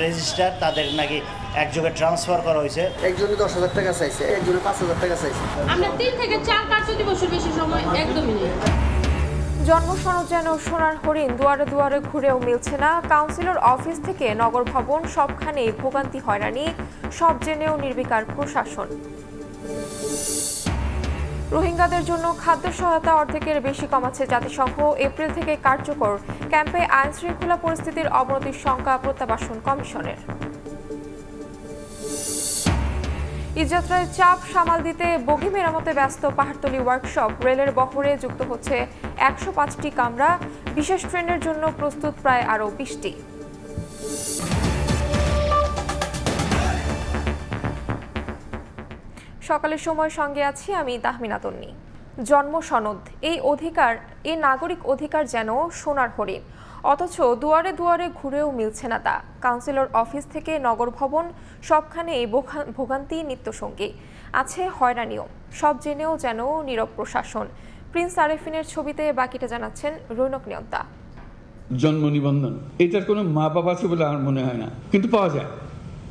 Register তাদের নাকি একযোগে ট্রান্সফার করা হয়েছে। একজনে 10,000 টাকা চাইছে, একজনে 5,000 টাকা চাইছে। আমরা 3 থেকে 4 কার্য দিবসের বেশি সময় একদমই নেই। জন্ম সনদ যেন সোনার হরিণ, দুয়ারে দুয়ারে ঘুরেও মিলছে না। কাউন্সিলর অফিস থেকে নগর ভবন সবখানেই ভোগান্তি, হয়রানি, সব জেনেও নির্বিকার প্রশাসন। রোহিঙ্গাদের জন্য খাদ্য সহায়তা অর্ধেকের বেশি কমাচ্ছে জাতিসংঘ। এপ্রিল থেকে কার্যকর ক্যাম্পে আইন শৃঙ্খলা পরিস্থিতির অবনতির শঙ্কা প্রত্যাবাসন কমিশনের। ঈদযাত্রায় চাপ সামাল দিতে বগি মেরামতে ব্যস্ত পাহাড়তলী ওয়ার্কশপ। রেলের বহরে যুক্ত হচ্ছে 105টি কামরা। বিশেষ ট্রেনের জন্য প্রস্তুত প্রায় আরও 20টি। সকালের সময় সঙ্গে আছি আমি তাহমিনা তন্নি। জন্ম সনদ, এই নাগরিক অধিকার যেন সোনার হরিণ, অথচ দুয়ারে দুয়ারে ঘুরেও মিলছে না তা। কাউন্সিলর অফিস থেকে নগর ভবন সবখানে এই ভোগান্তি নিত্যসঙ্গী, আছে হয়রানিও, সব জেনেও যেন নীরব প্রশাসন। প্রিন্স আরেফিনের ছবিতে বাকিটা জানাচ্ছেন রৌনক নিয়ন্তা। জন্ম নিবন্ধন এটার কোনো মা বাবা আছে বলে আমার মনে হয় না, কিন্তু পাওয়া যায়।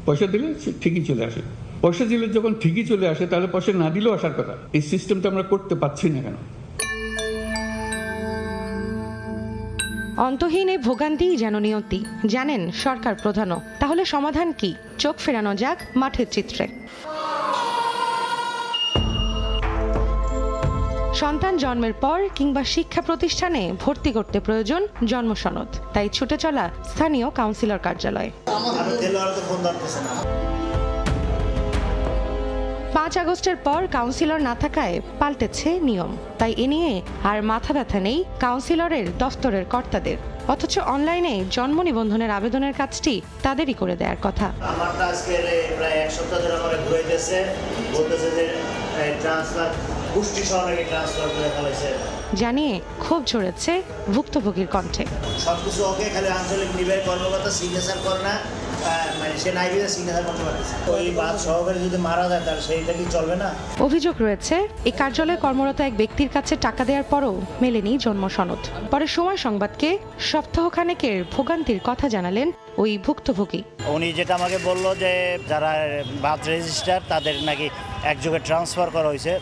পয়সা দিলে ঠিকই চলে আসে। পয়সা দিলে যখন ঠিকই চলে আসে তাহলে পয়সা না দিলেও আসার কথা। এই সিস্টেমটা আমরা করতে পারছি না কেন? অন্তহীন এই ভোগান্তিই যেন নিয়তি, জানেন সরকার প্রধানও। তাহলে সমাধান কি? চোখ ফেরানো যাক মাঠের চিত্রে। সন্তান জন্মের পর কিংবা শিক্ষা প্রতিষ্ঠানে ভর্তি করতে প্রয়োজন জন্ম সনদ। তাই ছুটে চলা স্থানীয় কাউন্সিলর কার্যালয়। 5 আগস্টের পর কাউন্সিলর না থাকায় পাল্টেছে নিয়ম। তাই এ নিয়ে আর মাথা ব্যথা নেই কাউন্সিলরের দফতরের কর্তাদের। অথচ অনলাইনে জন্ম নিবন্ধনের আবেদনের কাজটি তাদেরই করে দেওয়ার কথা। আমারটা আজকে প্রায় 1 সপ্তাহ ধরে আমার ঘুরাইতেছে, বলতেছে যে ট্রান্সফার পুষ্টি সহকারে ট্রান্সফার করে ফেলেছে জানিয়ে ক্ষোভ ঝরেছে ভুক্তভোগীর কণ্ঠে। সবকিছু ওকে, খালি আঞ্চলিক নির্বাহী কর্মকর্তা সিগনেচার করে না, মানে সে নাই দিয়ে সিগনেচার করতে পারতেছে। ওই বাদ সহকারে যদি মারা যায় তাহলে সেইটা কি চলবে না? অভিযোগ রয়েছে এই কার্যালয়ে কর্মরত এক ব্যক্তির কাছে টাকা দেওয়ার পরও মেলেনি জন্ম সনদ। পরে সময় সংবাদকে সপ্তাহখানেকের ভোগান্তির কথা জানালেন ওই ভুক্তভোগী। উনি যেটা আমাকে বললো যে যারা বাদ রেজিস্টার তাদের নাকি একযোগে ট্রান্সফার করা হয়েছে।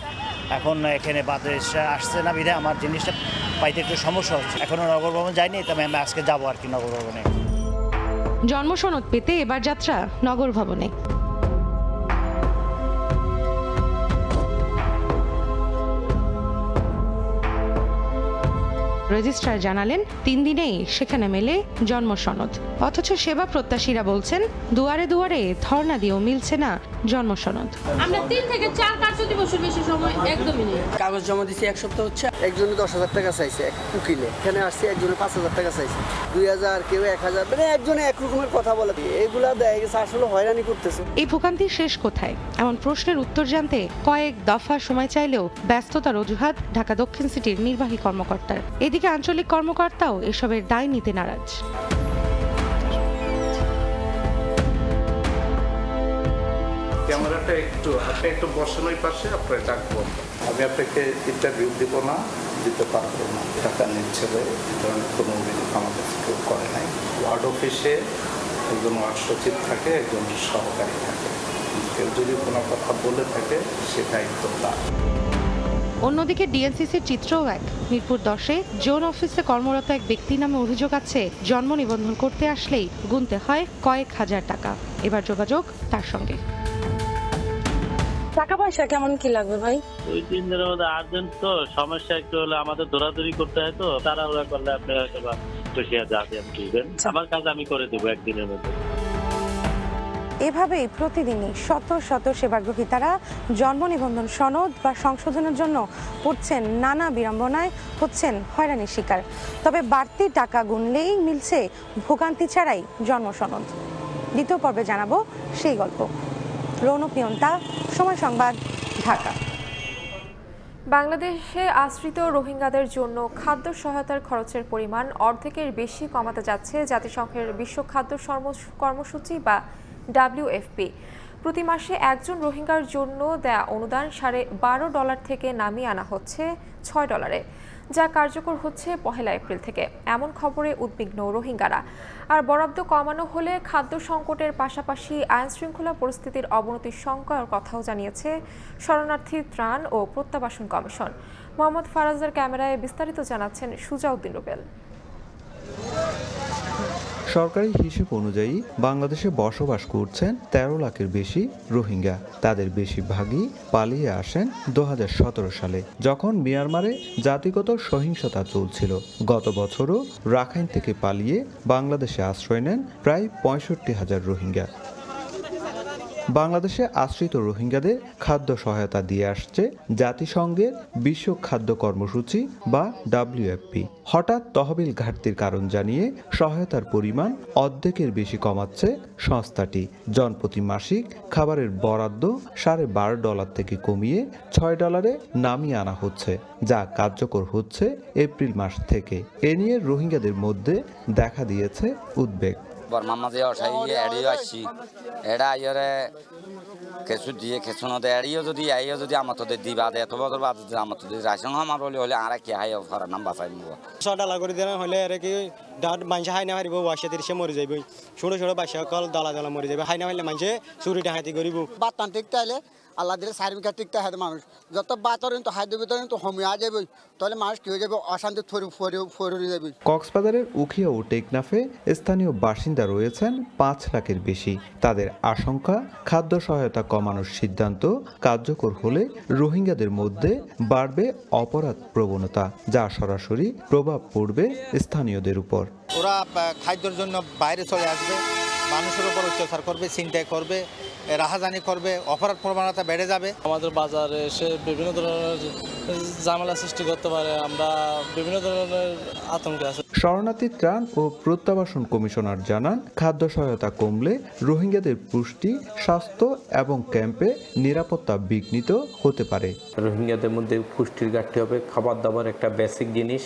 এখন এখানে বাদ রেজিস্টার আসছে না বিধায় আমার জিনিসটা পাইতে একটু সমস্যা হচ্ছে। এখনও নগর ভবন যাইনি, তবে আমি আজকে যাবো আর কি নগর ভবনে। জন্ম সনদ পেতে এবার যাত্রা নগর ভবনে। রেজিস্ট্রার জানালেন 3 দিনেই সেখানে মেলে জন্ম সনদ। অথচ সেবা প্রত্যাশীরা বলছেন দুয়ারে দুয়ারে ধর্ণা দিয়েও মিলছে না জন্ম সনদ। আমরা 3 থেকে 4 কার্য দিবসের বেশি সময় একদমই নেই। কাগজ জমা দিছি 1 সপ্তাহ হচ্ছে। একজনে 10,000 টাকা চাইছে এক উকিলে, এখানে আসছে একজনে 5,000 টাকা চাইছে, 2,000, কেউ 1,000, মানে একজনে এক রকমের কথা বলে। এগুলা দেয় গেছে আসলে হয়রানি করতেছে। এই ভোগান্তি শেষ কোথায় এমন প্রশ্নের উত্তর জানতে কয়েক দফা সময় চাইলেও ব্যস্ততার অজুহাত ঢাকা দক্ষিণ সিটির নির্বাহী কর্মকর্তার। এদিকে আঞ্চলিক কর্মকর্তাও এসবের দায় নিতে নারাজ। ক্যামেরাটা আপনি একটু বসেন ওই পাশে, আপনার ডাকবো। আমি আপনাকে ইন্টারভিউ দিব না, দিতে পারবো না। টাকা নিচ্ছে বলে এই ধরনের কোনো অভিযোগ আমাদের কেউ করে নাই। ওয়ার্ড অফিসে একজন ওয়ার্ড সচিব থাকে, একজন সহকারী থাকে। কেউ যদি কোনো কথা বলে থাকে সে দায়িত্ব তার। অন্যদিকে ডিএনসিসির চিত্রও এক। মিরপুর 10-এ জোন অফিসে কর্মরত এক ব্যক্তির নামে অভিযোগ আছে জন্ম নিবন্ধন করতে আসলেই গুনতে হয় কয়েক হাজার টাকা। এবার যোগাযোগ তার সঙ্গে। টাকা পয়সা কেমন কি লাগবে ভাই? 2-3 দিনের মধ্যে আর্জেন্ট তো, সমস্যা একটু হলে আমাদের দৌড়াদৌড়ি করতে হয়, তো তাড়াহুড়া করলে আপনি হয়তো বা দিবেন। আমার কাজ আমি করে দেবো একদিনের মধ্যে। এভাবেই প্রতিদিনই শত শত সেবাগ্রহীতারা জন্ম নিবন্ধন সনদ বা সংশোধনের জন্য পড়ছেন নানা বিড়ম্বনায়, হচ্ছেন হয়রানির শিকার। তবে বাড়তি টাকা গুনলেই মিলছে ভোগান্তি ছাড়াই জন্ম সনদ। দ্বিতীয় পর্বে জানাবো সেই গল্প। রৌনক নিয়ন্তা, সময় সংবাদ, ঢাকা। বাংলাদেশে আশ্রিত রোহিঙ্গাদের জন্য খাদ্য সহায়তার খরচের পরিমাণ অর্ধেকের বেশি কমাতে যাচ্ছে জাতিসংঘের বিশ্ব খাদ্য কর্মসূচি বা WFP। প্রতি মাসে একজন রোহিঙ্গার জন্য দেয়া অনুদান $12.5 থেকে নামিয়ে আনা হচ্ছে $6। যা কার্যকর হচ্ছে 1 এপ্রিল থেকে। এমন খবরে উদ্বিগ্ন রোহিঙ্গারা। আর বরাদ্দ কমানো হলে খাদ্য সংকটের পাশাপাশি আইনশৃঙ্খলা পরিস্থিতির অবনতির শঙ্কার কথাও জানিয়েছে শরণার্থী ত্রাণ ও প্রত্যাবাসন কমিশন। মোহাম্মদ ফারাজের ক্যামেরায় বিস্তারিত জানাচ্ছেন সুজাউদ্দিন রুবেল। সরকারি হিসেব অনুযায়ী বাংলাদেশে বসবাস করছেন 13 লাখের বেশি রোহিঙ্গা। তাদের বেশিরভাগই পালিয়ে আসেন 2017 সালে, যখন মিয়ানমারে জাতিগত সহিংসতা চলছিল। গত বছরও রাখাইন থেকে পালিয়ে বাংলাদেশে আশ্রয় নেন প্রায় 65,000 রোহিঙ্গা। বাংলাদেশে আশ্রিত রোহিঙ্গাদের খাদ্য সহায়তা দিয়ে আসছে জাতিসংঘের বিশ্ব খাদ্য কর্মসূচি বা WFP। হঠাৎ তহবিল ঘাটতির কারণ জানিয়ে সহায়তার পরিমাণ অর্ধেকের বেশি কমাচ্ছে সংস্থাটি। জনপ্রতি মাসিক খাবারের বরাদ্দ $12.5 থেকে কমিয়ে $6 নামিয়ে আনা হচ্ছে, যা কার্যকর হচ্ছে এপ্রিল মাস থেকে। এ নিয়ে রোহিঙ্গাদের মধ্যে দেখা দিয়েছে উদ্বেগ। বর্মামাঝে অসাইয়ে এড়িয়ে আসছি এটা আইয়রে কিছু দিয়ে কিছু নদে এড়িয়ে যদি আমার তোদের দিবা এত বছর বাদ আমার তোদের রাশন আমার হলে আর কি হাই ফরার নাম বাঁচাই নিব $100 করে দেওয়া হলে আর কি ডাট মানুষ হাই না হারিব বাসা তিরিশে মরে যাইব ছোট ছোট বাসা কল দলা মরে যাবে হাই না হলে মানুষে চুরিটা হাতি করিব বাতান ঠিকতে হলে আল্লাহ দিলে সার্বিকা ঠিকতে হয় মানুষ যত বাতরেন তো হাইদের ভিতরে তো হমিয়া যাবে, তাহলে মানুষ কি হয়ে যাবে অশান্তি ফরে যাবে। কক্সবাজারের উখিয়া ও টেকনাফে স্থানীয় বাসিন্দা রয়েছেন 5 লাখের বেশি। তাদের আশঙ্কা, খাদ্য সহায়তা কমানোর সিদ্ধান্ত কার্যকর হলে রোহিঙ্গাদের মধ্যে বাড়বে অপরাধ প্রবণতা, যা সরাসরি প্রভাব পড়বে স্থানীয়দের উপর। ওরা খাদ্যের জন্য বাইরে চলে আসবে, মানুষের উপর অত্যাচার করবে, ছিনতাই করবে, রাহাজানি করবে, অপরাধ প্রবণতা বেড়ে যাবে। আমাদের বাজারে এসে বিভিন্ন ধরনের ঝামেলা সৃষ্টি করতে পারে, আমরা বিভিন্ন ধরনের আতঙ্কে আছি। শরণার্থী ত্রাণ ও প্রত্যাবাসন কমিশনার জানান, খাদ্য সহায়তা কমলে রোহিঙ্গাদের পুষ্টি, স্বাস্থ্য এবং ক্যাম্পে নিরাপত্তা বিঘ্নিত হতে পারে। রোহিঙ্গাদের মধ্যে পুষ্টির ঘাটতি হবে, খাবার দাবার একটা বেসিক জিনিস,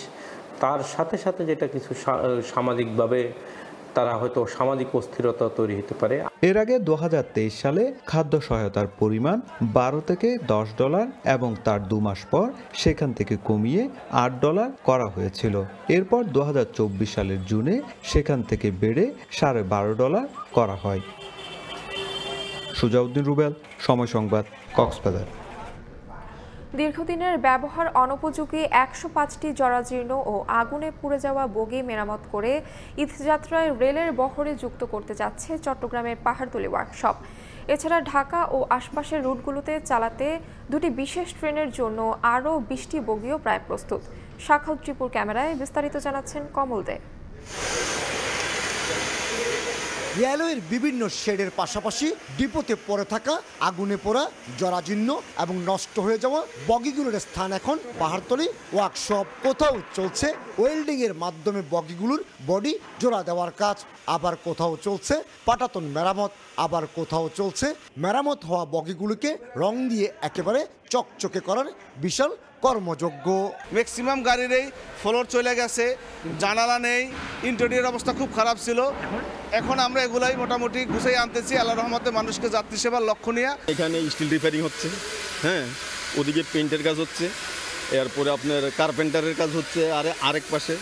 তার সাথে সাথে যেটা কিছু সামাজিকভাবে তারা হয়তো সামাজিক অস্থিরতা তৈরি হতে পারে। এর আগে 2023 সালে খাদ্য সহায়তার পরিমাণ $12 থেকে $10 এবং তার 2 মাস পর সেখান থেকে কমিয়ে $8 করা হয়েছিল। এরপর 2024 সালের জুনে সেখান থেকে বেড়ে $12.5 করা হয়। সুজাউদ্দিন রুবেল, সময় সংবাদ, কক্সবাজার। দীর্ঘদিনের ব্যবহার অনুপযোগী 105টি জরাজীর্ণ ও আগুনে পুড়ে যাওয়া বগি মেরামত করে ঈদযাত্রায় রেলের বহরে যুক্ত করতে যাচ্ছে চট্টগ্রামের পাহাড়তলী ওয়ার্কশপ। এছাড়া ঢাকা ও আশপাশের রুটগুলোতে চালাতে 2টি বিশেষ ট্রেনের জন্য আরও 20টি বগিও প্রায় প্রস্তুত। শাখাউত ত্রিপুর ক্যামেরায় বিস্তারিত জানাচ্ছেন কমল দে। রেলওয়ের বিভিন্ন শেডের পাশাপাশি ডিপোতে পড়ে থাকা আগুনে পোড়া জরাজীর্ণ এবং নষ্ট হয়ে যাওয়া বগিগুলোর স্থান এখন পাহাড়তলী ওয়ার্কশপ। কোথাও চলছে ওয়েল্ডিং এর মাধ্যমে বগিগুলোর বডি জোড়া দেওয়ার কাজ, আবার কোথাও চলছে পাটাতন মেরামত, আবার কোথাও চলছে মেরামত হওয়া বগিগুলোকে রং দিয়ে একেবারে চকচকে করার বিশাল কর্মযোগ্য। ম্যাক্সিমাম গাড়ির এই ফ্লোর চলে গেছে, জানালা নেই, ইন্টেরিয়র অবস্থা খুব খারাপ ছিল। এখন আমরা এগুলাই মোটামুটি গুছাই আনতেছি আল্লাহর রহমতে মানুষকে যাত্রী সেবার লক্ষ্য নিয়ে। এখানে স্টিল রিপেয়ারিং হচ্ছে, হ্যাঁ, ওদিকে পেইন্টের কাজ হচ্ছে, এরপরে আপনার কার্পেন্টারের কাজ হচ্ছে, আর আরেক পাশে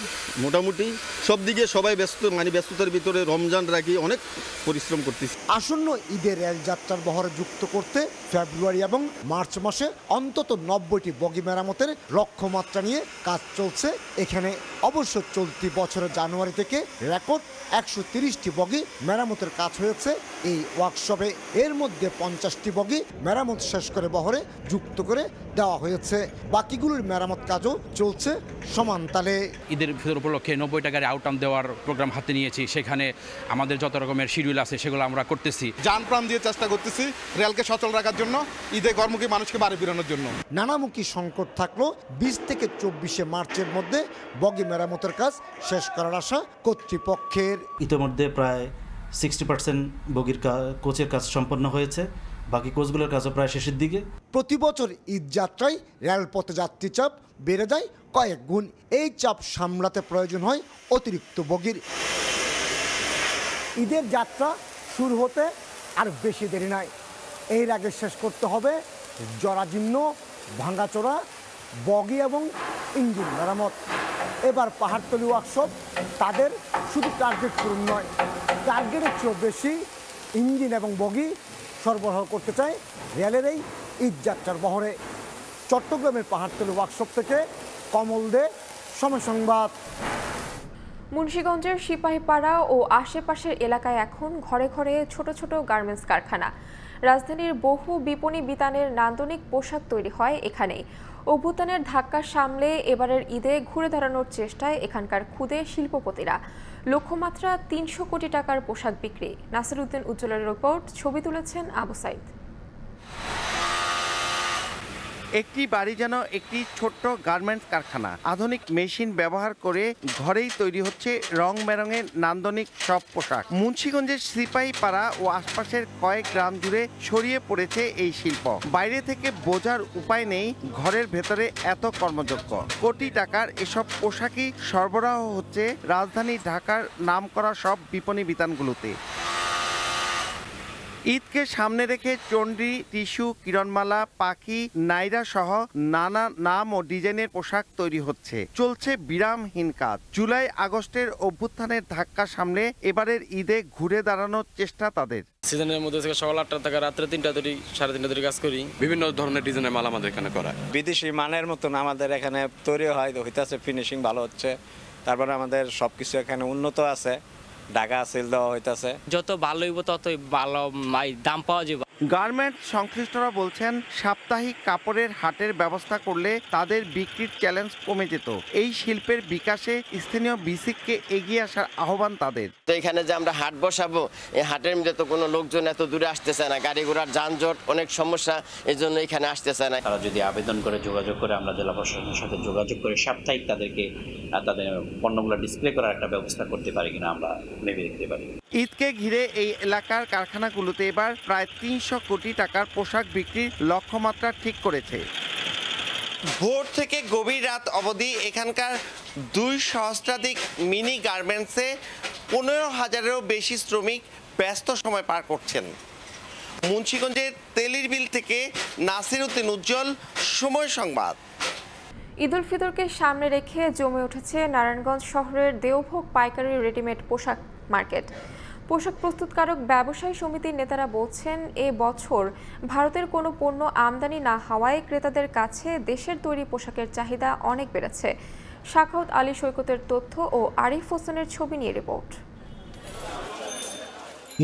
মোটামুটি সব দিকে সবাই ব্যস্ত, মানে ব্যস্ততার ভিতরে রমজান রাখি অনেক পরিশ্রম করতেছি। আসন্ন ঈদের রেলযাত্রার বহরে যুক্ত করতে ফেব্রুয়ারি এবং মার্চ মাসে অন্তত 90টি বগি মেরামতের লক্ষ্যমাত্রা নিয়ে কাজ চলছে এখানে। অবশ্য চলতি বছরের জানুয়ারি থেকে রেকর্ড 130টি বগি মেরামতের কাজ হয়েছে এই ওয়ার্কশপে। এর মধ্যে 50টি বগি মেরামত শেষ করে বহরে যুক্ত করে দেওয়া হয়েছে, বাকিগুলোর মেরামত কাজও চলছে সমান তালে। ঈদের ফিতর উপলক্ষে 90টা গাড়ি আউটকাম দেওয়ার প্রোগ্রাম হাতে নিয়েছি, সেখানে আমাদের যত রকমের শিডিউল আছে সেগুলো আমরা করতেছি। যান প্রাণ দিয়ে চেষ্টা করতেছি রেলকে সচল রাখার জন্য, ঈদে ঘরমুখী মানুষকে বাড়ি ফেরানোর জন্য। নানামুখী সংকট থাকলো 20 থেকে 24 মার্চের মধ্যে বগি মেরামতের কাজ শেষ করার আশা কর্তৃপক্ষের। ইতিমধ্যে প্রায় 60% বগির কোচের কাজ সম্পন্ন হয়েছে, বাকি কোচগুলোর কাজও প্রায় শেষের দিকে। প্রতি বছর ঈদ যাত্রায় রেলপথে যাত্রী চাপ বেড়ে যায় কয়েক গুণ। এই চাপ সামলাতে প্রয়োজন হয় অতিরিক্ত বগির। ঈদের যাত্রা শুরু হতে আর বেশি দেরি নাই, এর আগে শেষ করতে হবে জরাজীর্ণ, ভাঙাচোরা বগি এবং ইঞ্জিন মেরামত। এবার পাহাড়তলি ওয়ার্কশপ তাদের শুধু টার্গেট পূরণ নয়, টার্গেটের চেয়েও বেশি ইঞ্জিন এবং বগি সরবরাহ করতে চায় রেলের এই ঈদযাত্রার বহরে। চট্টগ্রামের পাহাড়তলি ওয়ার্কশপ থেকে কমল দে, সময় সংবাদ। মুন্সিগঞ্জের সিপাহীপাড়া ও আশেপাশের এলাকায় এখন ঘরে ঘরে ছোট ছোট গার্মেন্টস কারখানা। রাজধানীর বহু বিপণী বিতানের নান্দনিক পোশাক তৈরি হয় এখানেই। অভ্যুত্থানের ধাক্কা সামলে এবারের ঈদে ঘুরে দাঁড়ানোর চেষ্টায় এখানকার ক্ষুদে শিল্পপতিরা। লক্ষ্যমাত্রা ৩০০ কোটি টাকার পোশাক বিক্রি। নাসির উদ্দিন উজ্জ্বলের রিপোর্ট, ছবি তুলেছেন আবু সাইদ। একটি বাড়ি যেন একটি ছোট্ট গার্মেন্টস কারখানা। আধুনিক মেশিন ব্যবহার করে ঘরেই তৈরি হচ্ছে রং বেরঙের নান্দনিক সব পোশাক। মুন্সিগঞ্জের সিপাহীপাড়া ও আশপাশের কয়েক গ্রাম জুড়ে ছড়িয়ে পড়েছে এই শিল্প। বাইরে থেকে বোঝার উপায় নেই ঘরের ভেতরে এত কর্মযোগ্য। কোটি টাকার এসব পোশাকই সরবরাহ হচ্ছে রাজধানী ঢাকার নামকরা সব বিপণী বিতানগুলোতে। ঈদকে সামনে রেখে চন্ডী, টিস্যু, কিরণমালা, পাখি, নাইরা সহ নানা নাম ও ডিজাইনের পোশাক তৈরি হচ্ছে। চলছে বিরামহীন কাজ। জুলাই আগস্টের অভ্যুত্থানের ধাক্কা সামলে এবারের ঈদে ঘুরে দাঁড়ানোর চেষ্টা তাদের। সিজনের মধ্যে থেকে সকাল 8টা থেকে রাত্রে 3টা ধরে 3:30 ধরে কাজ করি। বিভিন্ন ধরনের ডিজাইনের মাল আমাদের এখানে করা। বিদেশি মানের মতন আমাদের এখানে তৈরি হয়, হইতেছে, ফিনিশিং ভালো হচ্ছে। তারপরে আমাদের সবকিছু এখানে উন্নত আছে, ঢাকা সেল দেওয়া হইতেছে। যত ভালো হইব ততই ভালো দাম পাওয়া যাবে। গার্মেন্টস সংশ্লিষ্টরা বলছেন সাপ্তাহিক কাপড়ের হাটের ব্যবস্থা করলে তাদের বিক্রির চ্যালেঞ্জ কমে যেত। এই শিল্পের বিকাশে স্থানীয় বিসিককে এগিয়ে আসার আহ্বান তাদের। তো এখানে যে আমরা হাট বসাবো, এই হাটের মধ্যে তো কোনো লোকজন এত দূরে আসতে চায় না, গাড়ি ঘোড়ার যানজট অনেক সমস্যা, এই জন্য এখানে আসতে চায় না। তারা যদি আবেদন করে যোগাযোগ করে, আমরা জেলা প্রশাসনের সাথে যোগাযোগ করে সাপ্তাহিক তাদেরকে তাদের পণ্যগুলো ডিসপ্লে করার একটা ব্যবস্থা করতে পারি কিনা আমরা ভেবে দেখতে পারি। ঈদকে ঘিরে এই এলাকার কারখানাগুলোতে এবার প্রায় 300 কোটি টাকার পোশাক বিক্রির লক্ষ্যমাত্রা ঠিক করেছে। ভোর থেকে গভীর রাত অবধি এখানকার 2 সহস্রাধিক মিনি গার্মেন্টসে 15,000-এরও বেশি শ্রমিক ব্যস্ত সময় পার করছেন। মুন্সিগঞ্জের তেলির বিল থেকে নাসির উদ্দিন উজ্জ্বল, সময় সংবাদ। ঈদ উল ফিতরকে সামনে রেখে জমে উঠেছে নারায়ণগঞ্জ শহরের দেওভোগ পাইকারি রেডিমেড পোশাক মার্কেট। পোশাক প্রস্তুতকারক ব্যবসায়ী সমিতির নেতারা বলছেন, এ বছর ভারতের কোনো পণ্য আমদানি না হওয়ায় ক্রেতাদের কাছে দেশের তৈরি পোশাকের চাহিদা অনেক বেড়েছে। শাখাউত আলী সৈকতের তথ্য ও আরিফ হোসেনের ছবি নিয়ে রিপোর্ট।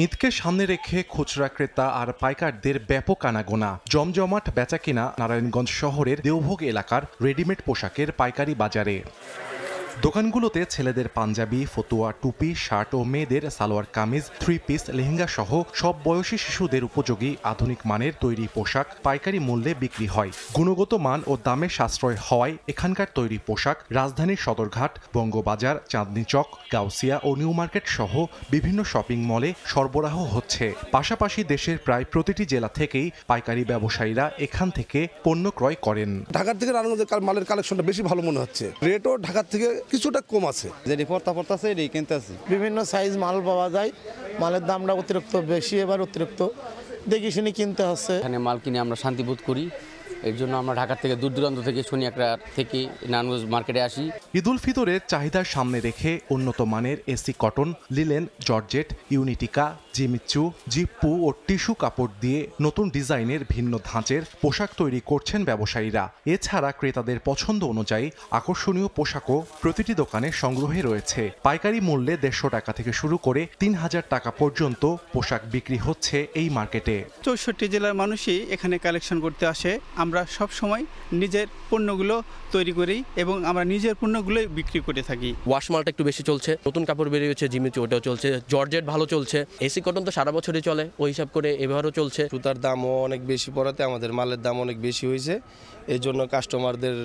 ঈদকে সামনে রেখে খুচরা ক্রেতা আর পাইকারদের ব্যাপক আনাগোনা। জমজমাট বেচাকেনা নারায়ণগঞ্জ শহরের দেওভোগ এলাকার রেডিমেড পোশাকের পাইকারি বাজারে। দোকানগুলোতে ছেলেদের পাঞ্জাবি, ফতুয়া, টুপি, শার্ট ও মেয়েদের সালোয়ার কামিজ, 3 পিস, লেহেঙ্গা সহ সব বয়সী শিশুদের উপযোগী আধুনিক মানের তৈরি পোশাক পাইকারি মূল্যে বিক্রি হয়। গুণগত মান ও দামে সাশ্রয় হওয়ায় এখানকার তৈরি পোশাক রাজধানীর সদরঘাট, বঙ্গবাজার, চাঁদনী চক, গাউসিয়া ও নিউ মার্কেট সহ বিভিন্ন শপিং মলে সরবরাহ হচ্ছে। পাশাপাশি দেশের প্রায় প্রতিটি জেলা থেকেই পাইকারি ব্যবসায়ীরা এখান থেকে পণ্য ক্রয় করেন। ঢাকার থেকে নারায়ণগঞ্জের মালের কালেকশনটা বেশি ভালো মনে হচ্ছে, রেটও ঢাকার থেকে কিছুটা কম আছে। যেটি পড়তাছে এটাই কিনতেছি। বিভিন্ন সাইজ মাল পাওয়া যায়, মালের দামটা অতিরিক্ত বেশি, এবার অতিরিক্ত দেখে শুনে কিনতে হচ্ছে। এখানে মাল কিনে আমরা শান্তিবোধ করি, এর জন্য আমরা ঢাকা থেকে দূর দূরান্ত থেকে শনিয়াকড়া থেকে নারায়ণগঞ্জ মার্কেটে আসি। ঈদ উল ফিতরের চাহিদার সামনে রেখে উন্নত মানের AC cotton, linen, georgette, Unitika, Jimmy Choo, জিপ্পু ও টিস্যু কাপড় দিয়ে নতুন ডিজাইনের ভিন্ন ধাঁচের পোশাক তৈরি করছেন ব্যবসায়ীরা। এছাড়া ক্রেতাদের পছন্দ অনুযায়ী আকর্ষণীয় পোশাকও প্রতিটি দোকানে সংগ্রহে রয়েছে। পাইকারি মূল্যে 150 টাকা থেকে শুরু করে 3000 টাকা পর্যন্ত পোশাক বিক্রি হচ্ছে এই মার্কেটে। 64 জেলার মানুষই এখানে কালেকশন করতে আসে। আমরা সব সময় নিজের পণ্যগুলো তৈরি করি এবং আমরা নিজের পণ্যগুলোই বিক্রি করে থাকি। ওয়াশ মালটা একটু বেশি চলছে, নতুন কাপড় বেরিয়েছে, জিমিচু ওটাও চলছে, জর্জেট ভালো চলছে, এসি কটন তো সারা বছরই চলে, ওই হিসাব করে এবারও চলছে। সুতার দামও অনেক বেশি পড়াতে আমাদের মালের দাম অনেক বেশি হয়েছে, এই জন্য কাস্টমারদের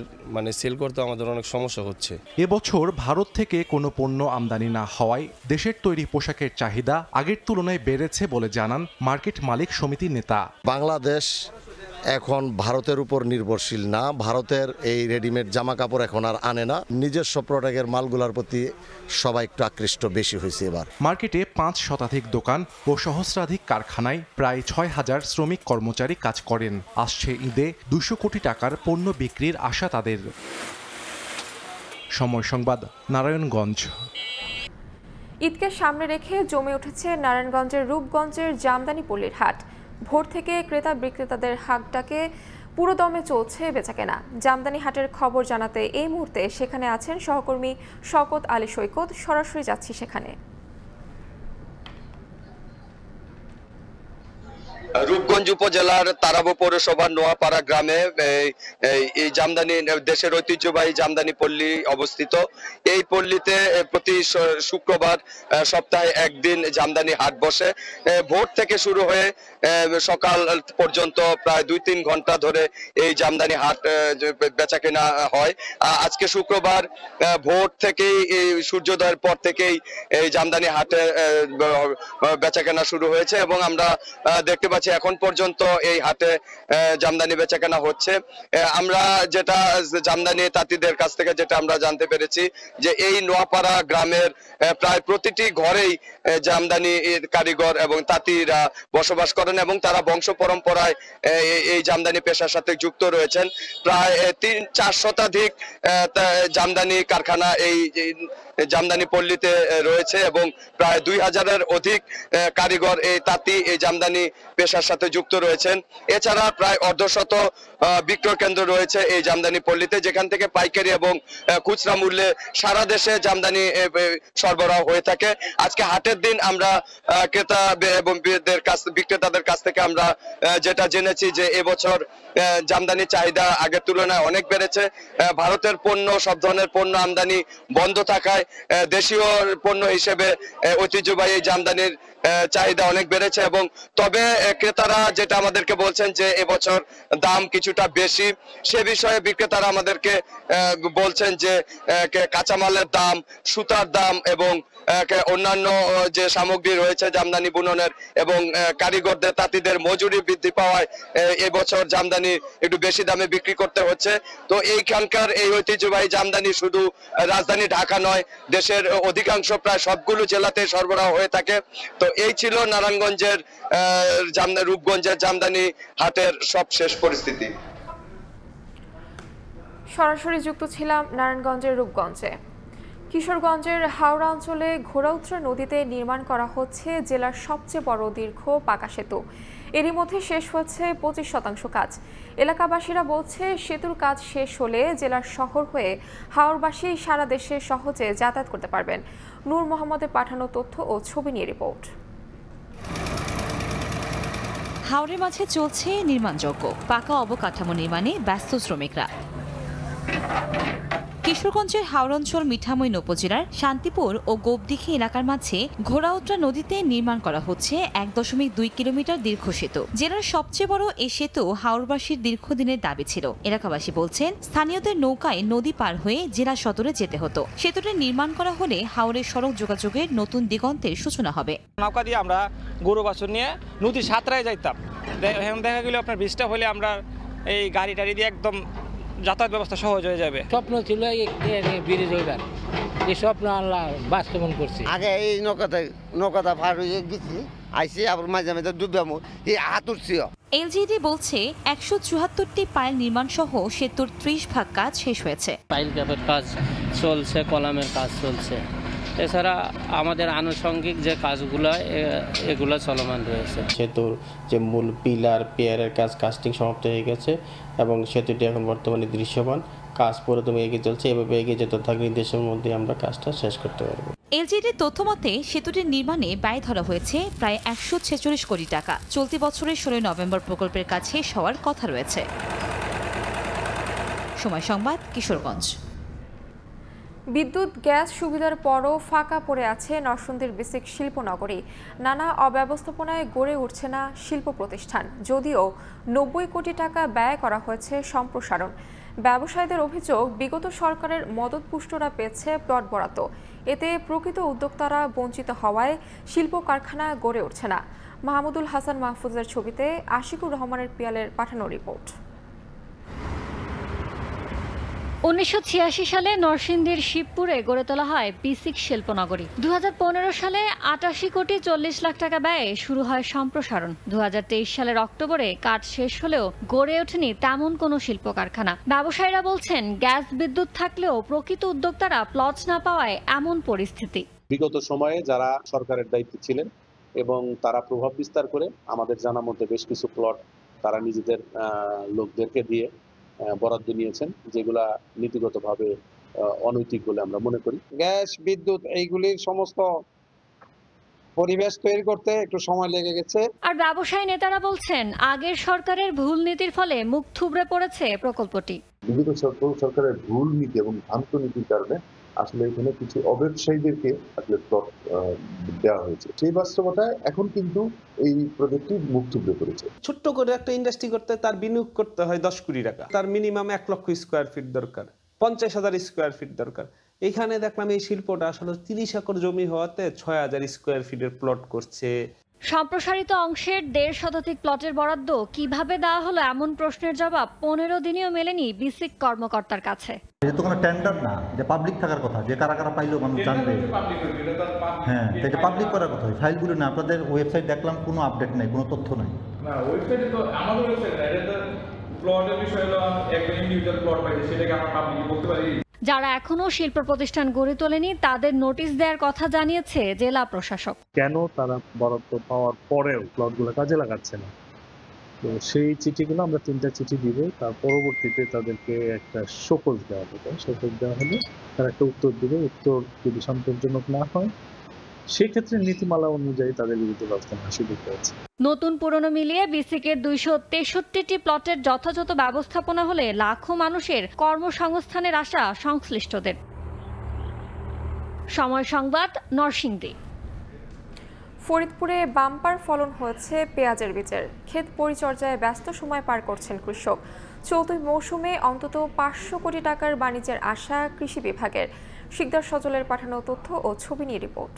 সেল করতে আমাদের অনেক সমস্যা হচ্ছে। এবছর ভারত থেকে কোনো পণ্য আমদানি না হওয়ায় দেশের তৈরি পোশাকের চাহিদা আগের তুলনায় বেড়েছে বলে জানান মার্কেট মালিক সমিতির নেতা। বাংলাদেশ এখন ভারতের উপর নির্ভরশীল না, ভারতের এই রেডিমেড জামা কাপড় এখন আর আনে না, নিজস্ব প্রোডাক্টের মালগুলোর প্রতি সবাই একটু আকৃষ্ট বেশি হয়েছে এবার। মার্কেটে 5 শতাধিক দোকান ও সহস্রাধিক কারখানায় প্রায় 6,000 শ্রমিক কর্মচারী কাজ করেন। আসছে ঈদে 200 কোটি টাকার পণ্য বিক্রির আশা তাদের। সময় সংবাদ, নারায়ণগঞ্জ। ঈদকে সামনে রেখে জমে উঠেছে নারায়ণগঞ্জের রূপগঞ্জের জামদানি পল্লীর হাট। ভোর থেকে ক্রেতা বিক্রেতাদের হাটটাকে পুরো দমে চলছে বেচাকেনা। জামদানি হাটের খবর জানাতে এই মুহূর্তে সেখানে আছেন সহকর্মী শওকত আলী সৈকত। সরাসরি যাচ্ছি সেখানে। রূপগঞ্জ উপজেলার তারাবো পৌরসভার নোয়াপাড়া গ্রামে এই জামদানি দেশের ঐতিহ্যবাহী জামদানি পল্লী অবস্থিত। এই পল্লীতে প্রতি শুক্রবার সপ্তাহে একদিন জামদানি হাট বসে। ভোর থেকে শুরু হয়ে সকাল পর্যন্ত প্রায় 2-3 ঘন্টা ধরে এই জামদানি হাট বেচাকেনা হয়। আজকে শুক্রবার ভোর থেকেই সূর্যোদয়ের পর থেকেই এই জামদানি হাটে বেচাকেনা শুরু হয়েছে এবং আমরা দেখতে পাচ্ছি এখন পর্যন্ত এই হাটে জামদানি বেচাকেনা হচ্ছে। আমরা যেটা জামদানি তাঁতিদের কাছ থেকে যেটা আমরা জানতে পেরেছি যে এই নোয়াপাড়া গ্রামের প্রায় প্রতিটি ঘরেই জামদানি কারিগর এবং তাঁতিরা বসবাস করেন এবং তারা বংশ পরম্পরায় এই জামদানি পেশার সাথে যুক্ত রয়েছেন। প্রায় 3-4 শতাধিক জামদানি কারখানা এই জামদানি পল্লীতে রয়েছে এবং প্রায় 2000-এর অধিক কারিগর এই তাঁতি এই জামদানি পেশার সাথে যুক্ত রয়েছেন। এছাড়া প্রায় অর্ধশত বিক্রয় কেন্দ্র রয়েছে এই জামদানি পল্লীতে, যেখান থেকে পাইকারি এবং খুচরা মূল্যে সারা দেশে জামদানি সরবরাহ হয়ে থাকে। আজকে হাটের দিন আমরা ক্রেতা এবং বিক্রেতাদের কাছ থেকে আমরা যেটা জেনেছি যে এবছর জামদানি চাহিদা আগের তুলনায় অনেক বেড়েছে। ভারতের পণ্য, সব ধরনের পণ্য আমদানি বন্ধ থাকায় দেশীয় পণ্য হিসেবে ঐতিহ্যবাহী জামদানির চাহিদা অনেক বেড়েছে এবং তবে ক্রেতারা যেটা আমাদেরকে বলছেন যে এবছর দাম কিছুটা বেশি। সে বিষয়ে বিক্রেতারা আমাদেরকে বলছেন যে কাঁচামালের দাম, সুতার দাম এবং অন্যান্য যে সামগ্রী রয়েছে জামদানি বুননের এবং কারিগরদের তাঁতিদের মজুরি বৃদ্ধি পাওয়ায় এবছর জামদানি একটু বেশি দামে বিক্রি করতে হচ্ছে। তো এইখানকার এই ঐতিহ্যবাহী জামদানি শুধু রাজধানী ঢাকা নয়, দেশের অধিকাংশ প্রায় সবগুলো জেলাতে সরবরাহ হয়ে থাকে। তো এই ছিল নারায়ণগঞ্জের রূপগঞ্জের জামদানি হাটের সবশেষ পরিস্থিতি। সরাসরি যুক্ত ছিলাম নারায়ণগঞ্জের রূপগঞ্জে। কিশোরগঞ্জের হাওড়া অঞ্চলে ঘোড়াউত্রা নদীতে নির্মাণ করা হচ্ছে জেলার সবচেয়ে বড় দীর্ঘ পাকা সেতু। এরই মধ্যে শেষ হচ্ছে 25% কাজ। এলাকাবাসীরা বলছে সেতুর কাজ শেষ হলে জেলার শহর হয়ে হাওড়বাসী সারা দেশে সহজে যাতায়াত করতে পারবেন। নূর মোহাম্মদের পাঠানো তথ্য ও ছবি নিয়ে রিপোর্ট। হাওড়ের মাঝে চলছে নির্মাণযজ্ঞ, পাকা অবকাঠামো নির্মাণে ব্যস্ত শ্রমিকরা। কিশোরগঞ্জের হাওড়াঞ্চল মিঠামইন উপজেলার শান্তিপুর ও গোপদিঘি এলাকার মাঝে ঘোড়াউত্রা নদীতে নির্মাণ করা হচ্ছে 1.2 কিলোমিটার দীর্ঘ সেতু। জেলার সবচেয়ে বড় এই সেতু হাওড়বাসীর দীর্ঘদিনের দাবি ছিল। এলাকাবাসী বলছেন স্থানীয়দের নৌকায় নদী পার হয়ে জেলা সদরে যেতে হতো। সেতুটি নির্মাণ করা হলে হাওড়ের সড়ক যোগাযোগের নতুন দিগন্তের সূচনা হবে। নৌকা দিয়ে আমরা গরু বাছুর নিয়ে নদীর সাঁতরায় যাইতাম। এখন দেখা গেল আপনার বৃষ্টি হলে আমরা এই গাড়ি টাড়ি দিয়ে একদম যাতায়াত ব্যবস্থা সহজ হয়ে যাবে। স্বপ্ন ছিল ব্রিজ হইবার, এই স্বপ্ন আল্লাহ বাস্তবায়ন করছে। আগে এই নৌকাটা পার হয়ে গেছি, আইসি আবার মাঝে মাঝে ডুবলাম, এই হাত উঠছি। এলজিডি বলছে 174টি পাইল নির্মাণ সহ সেতুর 30 ভাগ কাজ শেষ হয়েছে। পাইল ক্যাপের কাজ চলছে, কলামের কাজ চলছে, এছাড়া আমাদের আনুষঙ্গিক যে কাজগুলো এগুলো চলমান রয়েছে। সেতুর যে মূল পিলার পিয়ারের কাজ কাস্টিং সমাপ্ত হয়ে গেছে এবং সেতুটি এখন বর্তমানে দৃশ্যমান। কাজ পুরোদমে এগিয়ে চলছে, এভাবে এগিয়ে যেতে থাকলে দেশের মধ্যে আমরা কাজটা শেষ করতে পারবো। এলজিডির তথ্যমতে সেতুটির নির্মাণে ব্যয় ধরা হয়েছে প্রায় 146 কোটি টাকা। চলতি বছরের 16 নভেম্বর প্রকল্পের কাজ শেষ হওয়ার কথা রয়েছে। সময় সংবাদ, কিশোরগঞ্জ। বিদ্যুৎ গ্যাস সুবিধার পরও ফাঁকা পড়ে আছে নরসিংদীর বেসিক শিল্পনগরী। নানা অব্যবস্থাপনায় গড়ে উঠছে না শিল্প প্রতিষ্ঠান, যদিও 90 কোটি টাকা ব্যয় করা হয়েছে সম্প্রসারণ। ব্যবসায়ীদের অভিযোগ, বিগত সরকারের মদতপুষ্টরা পেয়েছে প্লট বরাদ্দ, এতে প্রকৃত উদ্যোক্তারা বঞ্চিত হওয়ায় শিল্প কারখানা গড়ে উঠছে না। মাহমুদুল হাসান মাহফুজের ছবিতে আশিকুর রহমানের পিয়ালের পাঠানো রিপোর্ট। 1986 সালে নরসিংদীর শিবপুরে গড়ে তোলা হয় বিসিক শিল্পনগরী। 2015 সালে 88 কোটি 40 লাখ টাকা ব্যয়ে শুরু হয় সম্প্রসারণ। 2023 সালের অক্টোবরে কাজ শেষ হলেও গড়ে ওঠেনি তেমন কোনো শিল্প কারখানা। ব্যবসায়ীরা বলছেন, গ্যাস বিদ্যুৎ থাকলেও প্রকৃত উদ্যোক্তারা প্লট না পাওয়ায় এমন পরিস্থিতি। বিগত সময়ে যারা সরকারের দায়িত্বে ছিলেন এবং তারা প্রভাব বিস্তার করে আমাদের জানা মতে বেশ কিছু প্লট তারা নিজেদের লোকদেরকে দিয়ে বরাদ্দ নিয়েছেন, যেগুলা নীতিগতভাবে অনৈতিক বলে আমরা মনে করি। গ্যাস বিদ্যুৎ এইগুলির সমস্ত পরিবেশ তৈরি করতে একটু সময় লেগে গেছে। আর ব্যবসায়ী নেতারা বলছেন, আগের সরকারের ভুল নীতির ফলে মুখ থুবড়ে পড়েছে প্রকল্পটি। বিগত সরকারের ভুল নীতি এবং ভ্রান্ত নীতির কারণে আসলে এখানে কিছু অব্যবসায়ীদেরকে আসলে প্লট দেওয়া হয়েছে। সেই বাস্তবতায় এখন কিন্তু এই প্রজেক্টটি মুখ থুবড়ে পড়েছে। ছোট্ট করে একটা ইন্ডাস্ট্রি করতে তার বিনিয়োগ করতে হয় 10 কোটি টাকা, তার মিনিমাম 1 লক্ষ স্কোয়ার ফিট দরকার, 50,000 স্কোয়ার ফিট দরকার। এখানে দেখলাম এই শিল্পটা আসলে 30 একর জমি হওয়াতে 6,000 স্কোয়ার ফিটের প্লট করছে। সম্প্রসারিত অংশের 1.5 শতাধিক প্লটের বরাদ্দ কিভাবে দেওয়া হলো এমন প্রশ্নের জবাব 15 দিনেও মেলেনি বিসিক কর্মকর্তার কাছে। এটা তো কোনো টেন্ডার না যে পাবলিক থাকার কথা, যে কারা কারা পাইলেও মানুষ জানবে। হ্যাঁ, এটা পাবলিক করার কথা। ফাইলগুলো না, আপনাদের ওয়েবসাইট দেখলাম কোনো আপডেট নাই, কোনো তথ্য নাই। না, ওয়েবসাইটে তো আমাদের ওয়েবসাইট না, এটা তো প্লটের বিষয় হলো একটা ইন্ডিভিজুয়াল প্লট পাইছে, সেটাকে আমরা পাবলিক বলতে পারি। যারা এখনো শিল্প প্রতিষ্ঠান গড়ে তোলেনি তাদের নোটিশ দেওয়ার কথা জানিয়েছে জেলা প্রশাসক। কেন তারা বরাদ্দ পাওয়ার পরেও প্লটগুলো কাজে লাগাচ্ছে না, তো সেই চিঠিগুলো আমরা 3টা চিঠি দিব, তার পরবর্তীতে তাদেরকে একটা শোকজ দেওয়া হবে। শোকজ দেওয়া হলে তারা একটা উত্তর দিবে। উত্তর যদি সন্তোষজনক না হয় সেই ক্ষেত্রে নীতিমালা অনুযায়ী তাদের বিরুদ্ধে ব্যবস্থা নেওয়ার সুযোগ রয়েছে। নতুন পুরনো মিলিয়ে বিসিকের 263টি প্লটের যথাযথ ব্যবস্থাপনা হলে লাখো মানুষের কর্মসংস্থানের আশা সংশ্লিষ্টদের। সময় সংবাদ, নরসিংদী। ফরিদপুরে বাম্পার ফলন হয়েছে পেঁয়াজের বীজের। ক্ষেত পরিচর্যায় ব্যস্ত সময় পার করছেন কৃষক। চলতি মৌসুমে অন্তত 500 কোটি টাকার বাণিজ্যের আশা কৃষি বিভাগের। শিকদার সজলের পাঠানো তথ্য ও ছবি নিয়ে রিপোর্ট।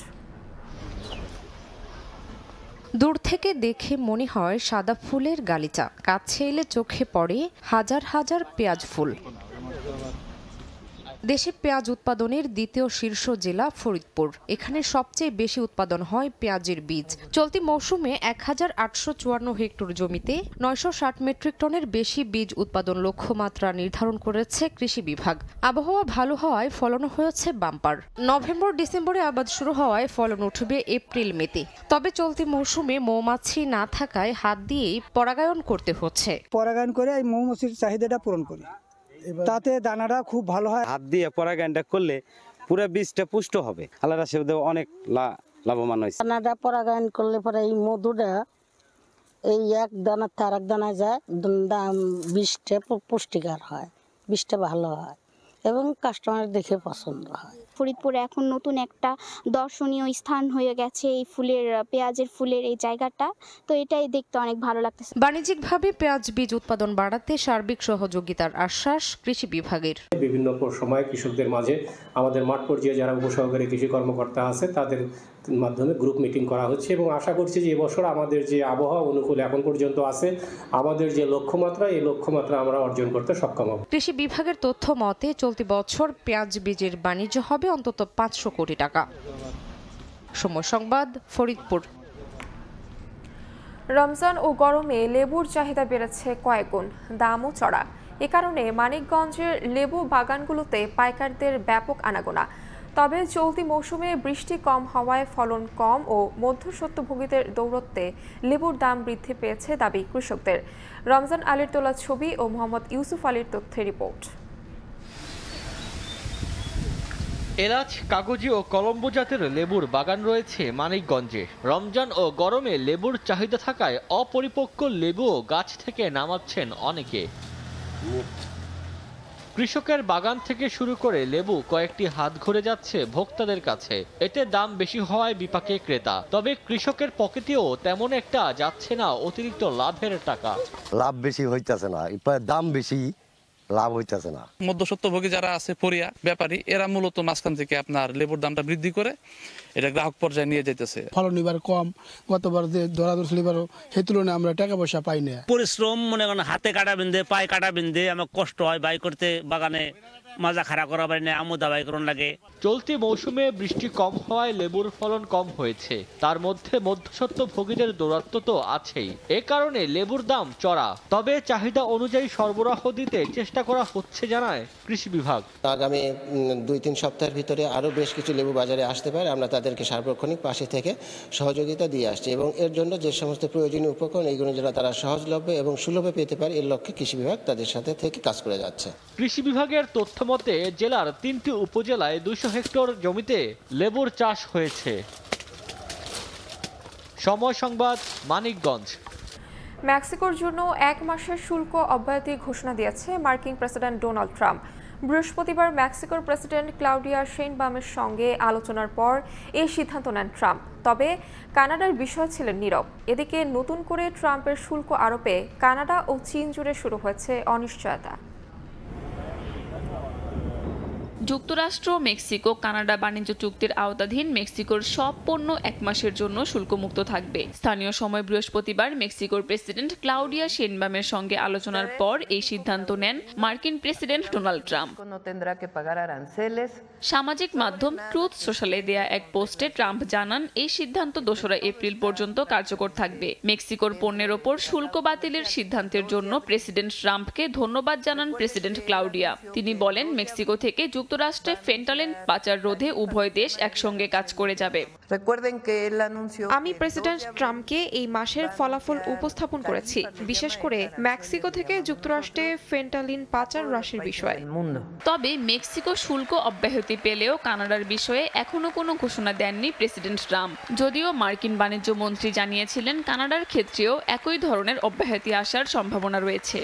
দূর থেকে দেখে মনে হয় সাদা ফুলের গালিচা, কাছে এলে চোখে পড়ে হাজার হাজার পেঁয়াজ ফুল। দেশে পেঁয়াজ উৎপাদনের দ্বিতীয় শীর্ষ জেলা ফরিদপুর। এখানে সবচেয়ে বেশি উৎপাদন হয় পেঁয়াজের বীজ। চলতি মৌসুমে 1854 হেক্টর জমিতে 960 মেট্রিক টনের বেশি বীজ উৎপাদন লক্ষ্যমাত্রা নির্ধারণ করেছে কৃষি বিভাগ। আবহাওয়া ভালো হওয়ায় ফলন হয়েছে বাম্পার। নভেম্বর ডিসেম্বরে আবাদ শুরু হওয়ায় ফলন উঠবে এপ্রিল মেতে। তবে চলতি মৌসুমে মৌমাছি না থাকায় হাত দিয়েই পরাগায়ন করতে হচ্ছে। পরাগায়ন করে এই মৌমাছির চাহিদাটা পূরণ করি, তাতে দানাটা খুব ভালো হয়। হাত দিয়ে পরাগায়নটা করলে পুরো বীজটা পুষ্ট হবে। আল্লাহর আশীর্বাদে অনেক লাভবান হয়েছে। দানাটা পরাগায়ন করলে পরে এই মধুটা এই এক দানা থেকে আরেক দানায় যায়, বীজটা পুষ্টিকর হয়, বীজটা ভালো হয় এবং কাস্টমার দেখে পছন্দ হয়। ফরিদপুরে এখন নতুন একটা দর্শনীয় স্থান হয়ে গেছে এই ফুলের, পেঁয়াজের ফুলের এই জায়গাটা, তো এটাই দেখতে অনেক ভালো লাগতেছে। বাণিজ্যিকভাবে পেঁয়াজ বীজ উৎপাদন বাড়াতে সার্বিক সহযোগিতার আশ্বাস কৃষি বিভাগের। বিভিন্ন সময় কৃষকদের মাঝে আমাদের মাঠ পর্যায়ে যারা উপসহকারী কৃষি কর্মকর্তা আছে তাদের মাধ্যমে গ্রুপ মিটিং করা হচ্ছে এবং আশা করছি যে এবছর আমাদের যে আবহাওয়া অনুকূল এখন পর্যন্ত আছে, আমাদের যে লক্ষ্যমাত্রা, এই লক্ষ্যমাত্রা আমরা অর্জন করতে সক্ষম হব। কৃষি বিভাগের তথ্য মতে চলতি বছর পেঁয়াজ বীজের বাণিজ্য হবে অন্তত 500 কোটি টাকা। সময় সংবাদ, ফরিদপুর। রমজান ও গরমে লেবুর চাহিদা বেড়েছে কয়েক গুণ, দামও চড়া। এ কারণে মানিকগঞ্জের লেবু বাগানগুলোতে পাইকারদের ব্যাপক আনাগোনা। তবে চলতি মৌসুমে বৃষ্টি কম হওয়ায় ফলন কম ও মধ্যস্বত্বভোগীদের দৌরত্বে লেবুর দাম বৃদ্ধি পেয়েছে দাবি কৃষকদের। রমজান আলীর তোলা ছবি ও মোহাম্মদ ইউসুফ আলীর তথ্যের রিপোর্ট। এলাচ, কাগজি ও কলম্বো জাতের লেবুর বাগান রয়েছে মানিকগঞ্জে। রমজান ও গরমে লেবুর চাহিদা থাকায় অপরিপক্ক লেবুও গাছ থেকে নামাচ্ছেন অনেকে। কৃষকের বাগান থেকে শুরু করে লেবু কয়েকটি হাত ঘুরে যাচ্ছে ভোক্তাদের কাছে। এতে দাম বেশি হওয়ায় বিপাকে ক্রেতা। তবে কৃষকের পকেটেও তেমন একটা যাচ্ছে না অতিরিক্ত লাভের টাকা। লাভ বেশি হইতেছে না, দাম বেশি, লাভ হইতেছে না। মধ্যস্বত্বভোগী যারা আছে ফরিয়া ব্যাপারী এরা মূলত মাঝখান থেকে আপনার লেবুর দামটা বৃদ্ধি করে এটা গ্রাহক পর্যায়ে নিয়ে যেতেছে। ফলন এবার কম, গতবার যে ধরাধর ছিল এবারও সেই তুলনায় আমরা টাকা পয়সা পাই না। পরিশ্রম মনে করেন হাতে কাটা বিন্ধে পায়ে কাটা বিন্ধে আমার কষ্ট হয় বাই করতে, বাগানে মাজা খাড়া করা পারি না, আমুদা বাই করুন লাগে। চলতি মৌসুমে বৃষ্টি কম হওয়ায় লেবুর ফলন কম হয়েছে, তার মধ্যে মধ্যস্বত্বভোগীদের দৌরাত্ম্য তো আছেই। এ কারণে লেবুর দাম চড়া, তবে চাহিদা অনুযায়ী সরবরাহ দিতে চেষ্টা করা হচ্ছে জানায় কৃষি বিভাগ। আগামী 2-3 সপ্তাহের ভিতরে আরও বেশ কিছু লেবু বাজারে আসতে পারে, আমরা তাদেরকে সার্বক্ষণিক পাশে থেকে সহযোগিতা দিয়ে আসছি এবং এর জন্য যে সমস্ত প্রয়োজনীয় উপকরণ এইগুলো যারা তারা সহজলভ্য এবং সুলভে পেতে পারে এর লক্ষ্যে কৃষি বিভাগ তাদের সাথে থেকে কাজ করে যাচ্ছে। কৃষি বিভাগের তথ্য মতে জেলার 3টি উপজেলায় 200 হেক্টর জমিতে লেবুর চাষ হয়েছে। সময় সংবাদ, মানিকগঞ্জ। মেক্সিকোর জন্য 1 মাসের শুল্ক অব্যাহতি ঘোষণা দিয়েছে মার্কিন প্রেসিডেন্ট ডোনাল্ড ট্রাম্প। বৃহস্পতিবার মেক্সিকোর প্রেসিডেন্ট ক্লাউডিয়া শেইনবামের সঙ্গে আলোচনার পর এই সিদ্ধান্ত নেন ট্রাম্প। তবে কানাডার বিষয় ছিলেন নীরব। এদিকে নতুন করে ট্রাম্পের শুল্ক আরোপে কানাডা ও চীন জুড়ে শুরু হয়েছে অনিশ্চয়তা। যুক্তরাষ্ট্র মেক্সিকো কানাডা বাণিজ্য চুক্তির আওতাধীন মেক্সিকোর সব পণ্য 1 মাসের জন্য শুল্কমুক্ত থাকবে। স্থানীয় সময় বৃহস্পতিবার মেক্সিকোর প্রেসিডেন্ট ক্লাউডিয়া শেইনবামের সঙ্গে আলোচনার পর এই সিদ্ধান্ত নেন মার্কিন প্রেসিডেন্ট ডোনাল্ড ট্রাম্প। সামাজিক মাধ্যম ট্রুথ সোশ্যালে দেয়া এক পোস্টে ট্রাম্প জানান এই সিদ্ধান্ত 2রা এপ্রিল পর্যন্ত কার্যকর থাকবে। মেক্সিকোর পণ্যের ওপর শুল্ক বাতিলের সিদ্ধান্তের জন্য প্রেসিডেন্ট ট্রাম্পকে ধন্যবাদ জানান প্রেসিডেন্ট ক্লাউডিয়া। তিনি বলেন মেক্সিকো থেকে যুক্তরাষ্ট্রে ফেন্টালিন পাচার রোধে উভয় দেশ একসঙ্গে কাজ করে যাবে। আমি প্রেসিডেন্ট ট্রাম্পকে এই মাসের ফলাফল উপস্থাপন করেছি, বিশেষ করে মেক্সিকো থেকে যুক্তরাষ্ট্রে ফেন্টালিন পাচার হ্রাসের বিষয়ে। তবে মেক্সিকো শুল্ক অব্যাহতি পেলেও কানাডার বিষয়ে এখনো কোনো ঘোষণা দেননি প্রেসিডেন্ট ট্রাম্প। যদিও মার্কিন বাণিজ্য মন্ত্রী জানিয়েছিলেন কানাডার ক্ষেত্রেও একই ধরনের অব্যাহতি আসার সম্ভাবনা রয়েছে।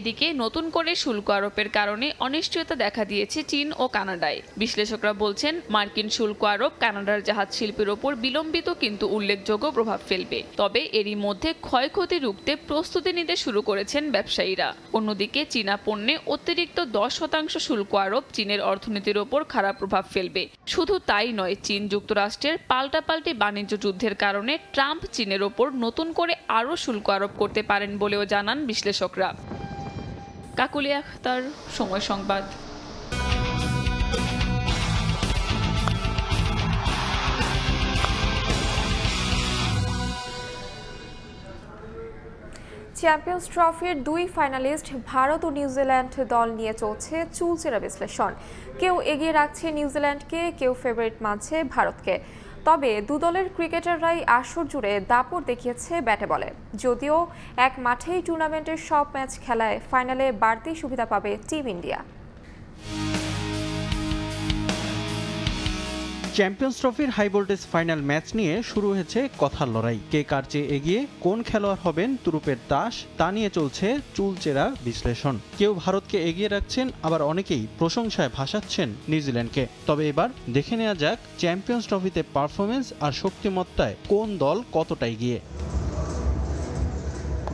এদিকে নতুন করে শুল্ক আরোপের কারণে অনিশ্চয়তা দেখা দিয়েছে চীন ও কানাডায়। বিশ্লেষকরা বলছেন মার্কিন শুল্ক আরোপ কানাডার জাহাজ শিল্পের ওপর বিলম্বিত কিন্তু উল্লেখযোগ্য প্রভাব ফেলবে। তবে এরই মধ্যে ক্ষয়ক্ষতি রুখতে প্রস্তুতি নিতে শুরু করেছেন ব্যবসায়ীরা। অন্যদিকে চীনা পণ্যে অতিরিক্ত 10% শুল্ক আরোপ চীনের অর্থনীতির ওপর খারাপ প্রভাব ফেলবে। শুধু তাই নয়, চীন যুক্তরাষ্ট্রের পাল্টাপাল্টি বাণিজ্য যুদ্ধের কারণে ট্রাম্প চীনের ওপর নতুন করে আরও শুল্ক আরোপ করতে পারেন বলেও জানান বিশ্লেষকরা। কাকুলিয়া আখতার, সময় সংবাদ। চ্যাম্পিয়ন্স ট্রফির 2 ফাইনালিস্ট ভারত ও নিউজিল্যান্ড দল নিয়ে চলছে চুলচেরা বিশ্লেষণ। কেউ এগিয়ে রাখছে নিউজিল্যান্ডকে, কেউ ফেভারিট মানছে ভারতকে। তবে দু দলের ক্রিকেটাররাই আসর জুড়ে দাপট দেখিয়েছে ব্যাটে বলে। যদিও এক মাঠেই টুর্নামেন্টের সব ম্যাচ খেলায় ফাইনালে বাড়তি সুবিধা পাবে টিম ইন্ডিয়া। চ্যাম্পিয়ন্স ট্রফির হাই ভোল্টেজ ফাইনাল ম্যাচ নিয়ে শুরু হয়েছে কথার লড়াই। কে কার চেয়ে এগিয়ে, কোন খেলোয়াড় হবেন তুরুপের তাস, তা নিয়ে চলছে চুলচেরা বিশ্লেষণ। কেউ ভারতকে এগিয়ে রাখছেন, আবার অনেকেই প্রশংসায় ভাসাচ্ছেন নিউজিল্যান্ডকে। তবে এবার দেখে নেওয়া যাক চ্যাম্পিয়ন্স ট্রফিতে পারফরমেন্স আর শক্তিমত্তায় কোন দল কতটা এগিয়ে।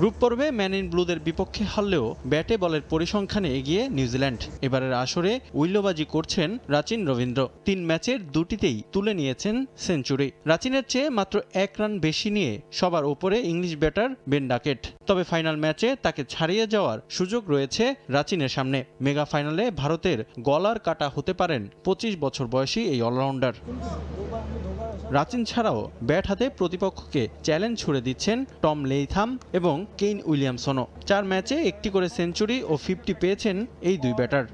গ্রুপ পর্বে ম্যান ইন ব্লুদের বিপক্ষে হারলেও ব্যাটে বলের পরিসংখ্যানে এগিয়ে নিউজিল্যান্ড। এবারের আসরে উইল্লোবাজি করছেন রাচিন রবীন্দ্র। 3 ম্যাচের 2টিতেই তুলে নিয়েছেন সেঞ্চুরি। রাচিনের চেয়ে মাত্র 1 রান বেশি নিয়ে সবার ওপরে ইংলিশ ব্যাটার বেন ডাকেট। তবে ফাইনাল ম্যাচে তাকে ছাড়িয়ে যাওয়ার সুযোগ রয়েছে রাচিনের সামনে। মেগা ফাইনালে ভারতের গলার কাটা হতে পারেন 25 বছর বয়সী এই অলরাউন্ডার। রাচিন ছাড়াও ব্যাট হাতে প্রতিপক্ষকে চ্যালেঞ্জ ছুড়ে দিচ্ছেন টম লেইথাম এবং কেইন উইলিয়ামসনও। 4 ম্যাচে 1টি করে সেঞ্চুরি ও 50 পেয়েছেন এই 2 ব্যাটার।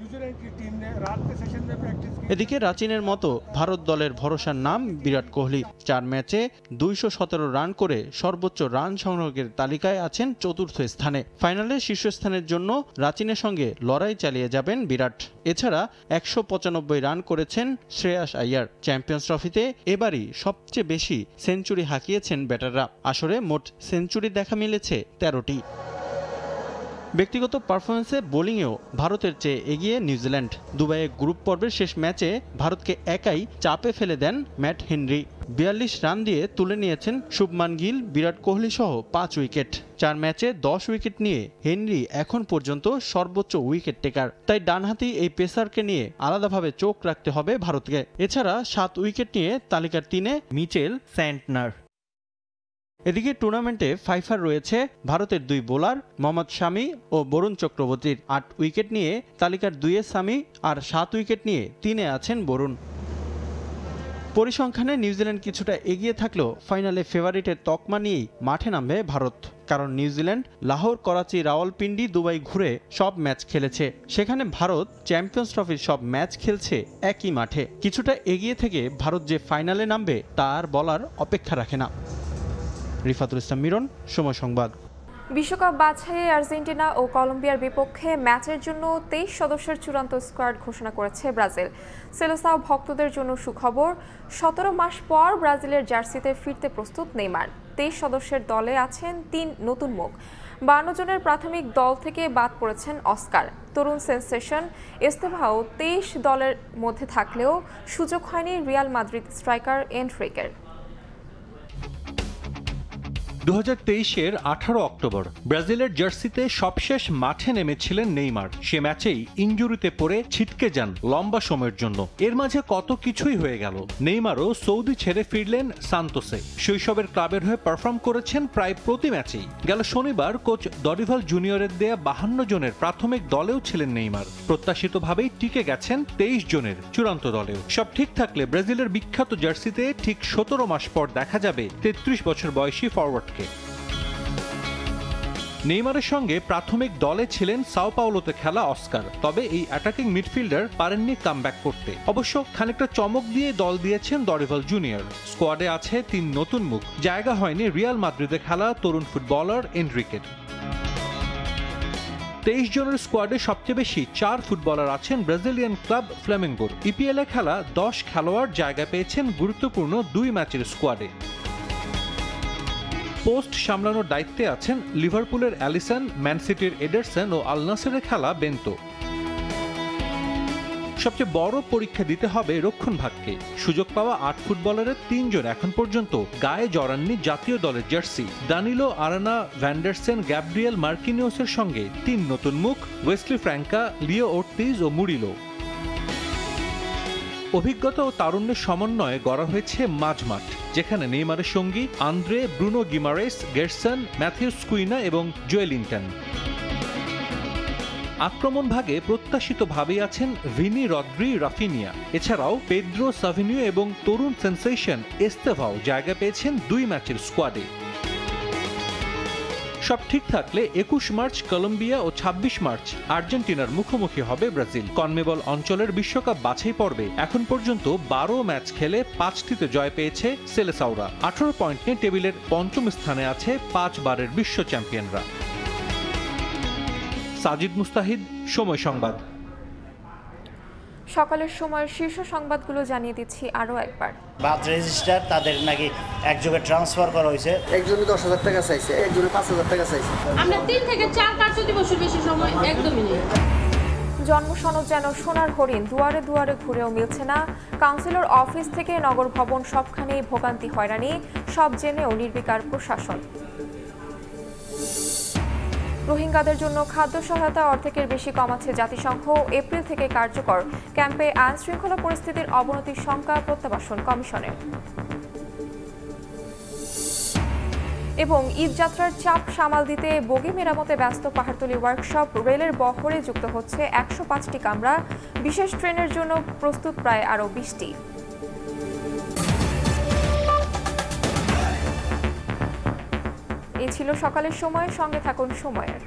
এদিকে রাচিনের মতো ভারত দলের ভরসার নাম বিরাট কোহলি। 4 ম্যাচে 217 রান করে সর্বোচ্চ রান সংগ্রহের তালিকায় আছেন 4র্থ স্থানে। ফাইনালে শীর্ষস্থানের জন্য রাচিনের সঙ্গে লড়াই চালিয়ে যাবেন বিরাট। এছাড়া 195 রান করেছেন শ্রেয়াস আইয়ার। চ্যাম্পিয়ন্স ট্রফিতে এবারই সবচেয়ে বেশি সেঞ্চুরি হাঁকিয়েছেন ব্যাটাররা। আসরে মোট সেঞ্চুরি দেখা মিলেছে 13টি। ব্যক্তিগত পারফরমেন্সে বোলিংয়েও ভারতের চেয়ে এগিয়ে নিউজিল্যান্ড। দুবাইয়ে গ্রুপ পর্বের শেষ ম্যাচে ভারতকে একাই চাপে ফেলে দেন ম্যাট হেনরি। 42 রান দিয়ে তুলে নিয়েছেন শুভমান গিল, বিরাট কোহলি সহ 5 উইকেট। 4 ম্যাচে 10 উইকেট নিয়ে হেনরি এখন পর্যন্ত সর্বোচ্চ উইকেট টেকার। তাই ডানহাতি এই পেসারকে নিয়ে আলাদাভাবে চোখ রাখতে হবে ভারতকে। এছাড়া 7 উইকেট নিয়ে তালিকার 3-এ মিচেল স্যান্টনার। এদিকে টুর্নামেন্টে ফাইফার রয়েছে ভারতের 2 বোলার মোহাম্মদ শামি ও বরুণ চক্রবর্তীর। 8 উইকেট নিয়ে তালিকার 2-এ সামি আর 7 উইকেট নিয়ে 3-এ আছেন বরুণ। পরিসংখ্যানে নিউজিল্যান্ড কিছুটা এগিয়ে থাকলেও ফাইনালে ফেভারিটের তকমা নিয়েই মাঠে নামবে ভারত। কারণ নিউজিল্যান্ড লাহোর, করাচি, রাওয়ালপিন্ডি, দুবাই ঘুরে সব ম্যাচ খেলেছে। সেখানে ভারত চ্যাম্পিয়ন্স ট্রফির সব ম্যাচ খেলছে একই মাঠে। কিছুটা এগিয়ে থেকে ভারত যে ফাইনালে নামবে তা আর বলার অপেক্ষা রাখে না। রিফাতুল ইসলাম মিরন, সময় সংবাদ। বিশ্বকাপ বাছাইয়ে আর্জেন্টিনা ও কলম্বিয়ার বিপক্ষে ম্যাচের জন্য 23 সদস্যের চূড়ান্ত স্কোয়াড ঘোষণা করেছে ব্রাজিল। সেলেসাও ভক্তদের জন্য সুখবর, 17 মাস পর ব্রাজিলের জার্সিতে ফিরতে প্রস্তুত নেইমার। 23 সদস্যের দলে আছেন 3 নতুন মুখ। 52 জনের প্রাথমিক দল থেকে বাদ পড়েছেন অস্কার। তরুণ সেন্সেশন এস্তেভাও 23 দলের মধ্যে থাকলেও সুযোগ হয়নি রিয়াল মাদ্রিদ স্ট্রাইকার এনরিকের। 2023-এর 18 অক্টোবর ব্রাজিলের জার্সিতে সবশেষ মাঠে নেমেছিলেন নেইমার। সে ম্যাচেই ইনজুরিতে পড়ে ছিটকে যান লম্বা সময়ের জন্য। এর মাঝে কত কিছুই হয়ে গেল। নেইমারও সৌদি ছেড়ে ফিরলেন সান্তোসে। শৈশবের ক্লাবের হয়ে পারফর্ম করেছেন প্রায় প্রতি ম্যাচেই। গেল শনিবার কোচ দরিভাল জুনিয়রের দেয়া 52 জনের প্রাথমিক দলেও ছিলেন নেইমার। প্রত্যাশিতভাবেই টিকে গেছেন 23 জনের চূড়ান্ত দলেও। সব ঠিক থাকলে ব্রাজিলের বিখ্যাত জার্সিতে ঠিক 17 মাস পর দেখা যাবে 33 বছর বয়সী ফরওয়ার্ড। নেইমারের সঙ্গে প্রাথমিক দলে ছিলেন সাও পাওলোতে খেলা অস্কার। তবে এই অ্যাটাকিং মিডফিল্ডার পারেননি কামব্যাক করতে। অবশ্য খানিকটা চমক দিয়ে দল দিয়েছেন দরিভাল জুনিয়র। স্কোয়াডে আছে 3 নতুন মুখ। জায়গা হয়নি রিয়াল মাদ্রিদে খেলা তরুণ ফুটবলার এনরিকের। 23 জনের স্কোয়াডে সবচেয়ে বেশি 4 ফুটবলার আছেন ব্রাজিলিয়ান ক্লাব ফ্লামেঙ্গোর। ইপিএলে খেলা 10 খেলোয়াড় জায়গা পেয়েছেন গুরুত্বপূর্ণ 2 ম্যাচের স্কোয়াডে। পোস্ট সামলানোর দায়িত্বে আছেন লিভারপুলের অ্যালিসন, ম্যান সিটির এডারসন ও আল নাসেরের খেলা বেন্তো। সবচেয়ে বড় পরীক্ষা দিতে হবে রক্ষণভাগকে। সুযোগ পাওয়া 8 ফুটবলারের 3 জন এখন পর্যন্ত গায়ে জড়াননি জাতীয় দলের জার্সি। দানিলো, আরানা, ভ্যান্ডারসেন, গ্যাব্রিয়েল মার্কিনিওসের সঙ্গে 3 নতুন মুখ, ওয়েসলি ফ্র্যাঙ্কা, লিও ওর্তিজ ও মুরিলো। অভিজ্ঞতা ও তারুণ্যের সমন্বয়ে গড়া হয়েছে মাঝমাঠ, যেখানে নেইমারের সঙ্গী Andre, Bruno Guimaraes, Gerson, Matheus Cunha এবং জোয়েলিংটন। আক্রমণ ভাগে প্রত্যাশিতভাবেই আছেন ভিনি, রদ্রি, রাফিনিয়া। এছাড়াও পেদ্রো, সাভিনিও এবং তরুণ সেন্সেশন এস্তেভাও জায়গা পেয়েছেন 2 ম্যাচের স্কোয়াডে। সব ঠিক থাকলে 21 মার্চ কলম্বিয়া ও 26 মার্চ আর্জেন্টিনার মুখোমুখি হবে ব্রাজিল। কনমেবল অঞ্চলের বিশ্বকাপ বাছাই পর্বে এখন পর্যন্ত 12 ম্যাচ খেলে 5টিতে জয় পেয়েছে সেলেসাওরা। 18 পয়েন্ট নিয়ে টেবিলের 5ম স্থানে আছে 5 বারের বিশ্ব চ্যাম্পিয়নরা। সাজিদ মুস্তাহিদ, সময় সংবাদ। সকালের সময়ের শীর্ষ সংবাদগুলো জানিয়ে দিচ্ছি আরও একবার। বাদ রেজিস্টার তাদের নাকি একযোগে ট্রান্সফার করা হয়েছে। একজনে 10,000 টাকা চাইছে, একজনে 5,000 টাকা চাইছে। আমরা 3 থেকে 4 কার্যদিবসের বেশি সময় একদমই নেই। জন্ম সনদ যেন সোনার হরিণ, দুয়ারে দুয়ারে ঘুরেও মিলছে না। কাউন্সিলর অফিস থেকে নগর ভবন সবখানেই ভোগান্তি, হয়রানি, সব জেনেও নির্বিকার প্রশাসন। রোহিঙ্গাদের জন্য খাদ্য সহায়তা অর্ধেকের বেশি কমাচ্ছে জাতিসংঘ। এপ্রিল থেকে কার্যকর ক্যাম্পে আইন শৃঙ্খলা পরিস্থিতির অবনতির শঙ্কা প্রত্যাবাসন কমিশনের। এবং ঈদযাত্রার চাপ সামাল দিতে বগি মেরামতে ব্যস্ত পাহাড়তলী ওয়ার্কশপ। রেলের বহরে যুক্ত হচ্ছে 105টি কামরা। বিশেষ ট্রেনের জন্য প্রস্তুত প্রায় আরও 20টি। এই ছিল সকালের সময়। সঙ্গে থাকুন সময়ের।